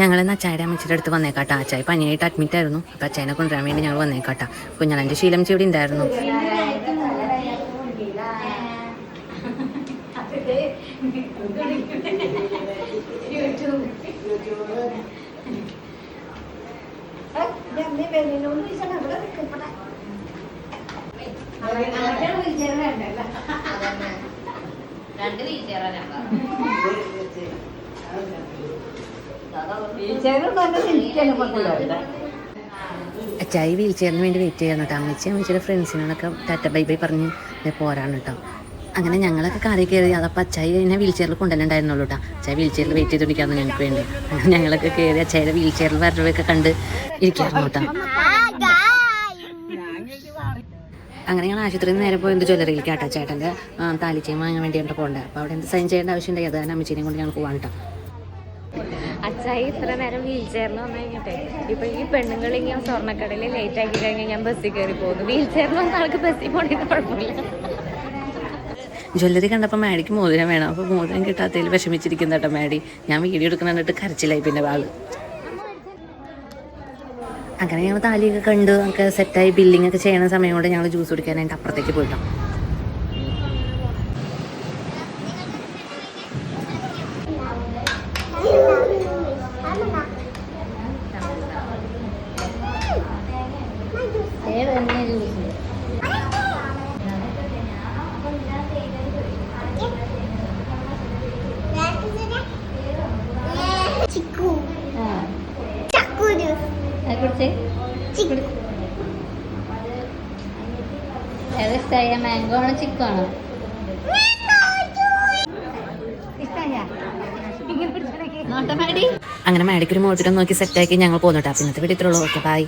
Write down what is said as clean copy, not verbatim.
ഞങ്ങൾ അച്ചായുടെ അമ്മച്ചിയുടെ അടുത്ത് വന്നേക്കാട്ടാ. അച്ചായി പനിയായിട്ട് അഡ്മിറ്റ് ആയിരുന്നു. അപ്പം അച്ചായനെ കൊണ്ടുവരാൻ വേണ്ടി ഞങ്ങൾ വന്നേക്കാട്ടാ. കുഞ്ഞാളൻ്റെ ശീലം ഇവിടെ ഉണ്ടായിരുന്നു. അച്ചായി വീൽ ചെയറിന് വേണ്ടി വെയിറ്റ് ചെയ്യാൻ കേട്ടോ. അമ്മച്ചിയുടെ ഫ്രണ്ട്സിനോടൊക്കെ ടാറ്റ ബൈ ബൈ പറഞ്ഞ് പോരാണ് കേട്ടോ. അങ്ങനെ ഞങ്ങളൊക്കെ കാറിൽ കയറി. അതപ്പോൾ അച്ചായി എന്നെ വീൽ ചെയറിൽ കൊണ്ടുവന്നിട്ടുണ്ടായിരുന്നുള്ളൂ കേട്ടോ. അച്ചായി വീൽ ചെയറിൽ വെയിറ്റ് ചെയ്തുകൊണ്ടിരിക്കാമെന്ന് ഞങ്ങൾക്ക് വേണ്ടി. അങ്ങനെ ഞങ്ങളൊക്കെ കയറി അച്ചായുടെ വീൽ ചെയറിൽ വരവൊക്കെ കണ്ട് ഇരിക്കായിരുന്നു കേട്ടോ. അങ്ങനെ ഞങ്ങൾ ആശുപത്രിയിൽ നിന്ന് നേരെ പോയത് ജ്വല്ലറിയിൽ കേട്ടോ. ചേട്ടൻ്റെ താലിച്ചയും വാങ്ങാൻ വേണ്ടിയിട്ട് പോകേണ്ടത്. അപ്പോൾ അവിടെ എന്ത് സൈൻ ചെയ്യേണ്ട ആവശ്യമുണ്ടായി. അത് തന്നെ അമ്മച്ചീനെയും കൊണ്ട് ഞങ്ങൾ പോകാൻ കേട്ടോ. അച്ചായി ഇത്ര നേരം വീൽ ചെയറിൽ വന്നു കഴിഞ്ഞിട്ടേ ഇപ്പം ഈ പെണ്ണുങ്ങളിങ്ങനെ സ്വർണ്ണക്കടയിൽ ലേറ്റ് ആക്കി കഴിഞ്ഞാൽ ഞാൻ ബസ്സിൽ കയറി പോകുന്നു. വീൽ ചെയറിൽ വന്ന ആൾക്ക് ബസ്സിൽ പോകേണ്ടത് കുഴപ്പമില്ല. ജ്വല്ലറി കണ്ടപ്പോൾ മാഡിക്ക് മോതിരം വേണം. അപ്പോൾ മോതിരം കിട്ടാത്തതിൽ വിഷമിച്ചിരിക്കുന്ന കേട്ടോ മാഡി. ഞാൻ വീഡിയോ എടുക്കണിട്ട് കരച്ചിലായി പിന്നെ ആള്. അങ്ങനെ ഞങ്ങൾ താലിയൊക്കെ കണ്ട് ഒക്കെ സെറ്റായി ബില്ലിംഗ് ഒക്കെ ചെയ്യണ സമയം കൊണ്ട് ഞങ്ങൾ ജ്യൂസ് കുടിക്കാനായിട്ട് അപ്പുറത്തേക്ക് പോയിട്ടോ. ഏതാ മാംഗോ ആണോ ചിക്കു ആണോ? അങ്ങനെ മാഡിക്കൊരു മോതിരം നോക്കി സെറ്റാക്കി ഞങ്ങൾ പോന്നിട്ടാ. പിന്നത്തെ വീട്ടിൽ ഇത്രയുള്ളൂ. Okay by.